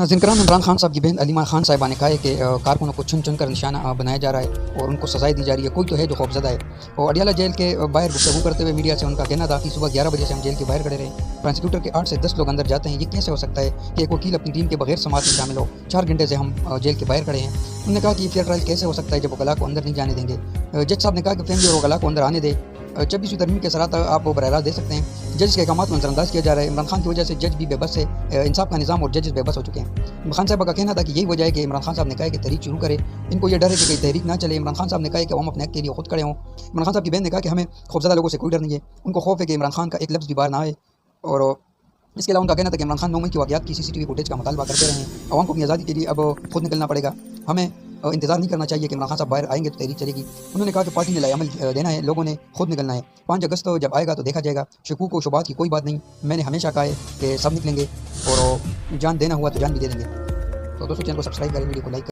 नाज़रीन कराम, इमरान खान साहब की बहन अलीमा खान साहिबा ने कहा है कि कारकुनों को चुन चुन कर निशाना बनाया जा रहा है और उनको सजाएं दी जा रही है। कोई तो है जो खौफजदा है। और अडियाला जेल के बाहर गुफ्तगू करते हुए मीडिया से उनका कहना था कि सुबह 11 बजे से हम जेल के बाहर खड़े रहे, प्रोसिक्यूटर के 8 से 10 लोग अंदर जाते हैं। ये कैसे हो सकता है कि एक वकील अपनी टीम के बगैर समाअत में शामिल हो? 4 घंटे से हम जेल के बाहर खड़े हैं। उन्होंने कहा कि ये फेयर ट्रायल कैसे हो सकता है जब वकला को अंदर नहीं जाने देंगे। जज साहब ने कहा कि फैमिली और वकला को अंदर आने दे। 26वीं तरमीम के असरात आप वो बरह दे सकते हैं। जज के अहकाम को नजरअंदाज किया जा रहा है। इमरान खान की वजह से जज भी बेबस है, इंसाफ का निज़ाम और जजेस बेबस हो चुके हैं। खान साहब का कहना था कि यही वजह है कि इमरान खान साहब ने कहा कि तहरीक शुरू करे। इनको ये डर है कि कहीं तहरीक ना चले। इमरान खान साहब ने कहा कि हम अपने हक के लिए खुद खड़े हों। इमरान खान साहब की बहन ने कहा कि हमें खौफजदा लोगों से कोई डर नहीं है। उनको खौफ है कि इमरान खान का एक लफ्ज़ भी बाहर ना आए। और इसके अलावा उनका कहना था कि इमरान खान 9 मई की वाक़यात की CCTV फुटेज का मुतालबा करते रहे हैं। आवाम को अपनी आज़ादी के लिए अब खुद निकलना पड़ेगा। हमें इंतज़ार नहीं करना चाहिए कि इमरान खान साहब बाहर आएंगे तो तहरीक चलेगी। उन्होंने कहा कि पार्टी ने लाएअमल देना है, लोगों ने खुद निकलना है। 5 अगस्त तो जब आएगा तो देखा जाएगा। शकूक व शुबात की कोई बात नहीं। मैंने हमेशा कहा है कि सब निकलेंगे और जान देना हुआ तो जान भी दे देंगे। तो दोस्तों, चैनल को सब्सक्राइब करें, वीडियो को लाइक करें।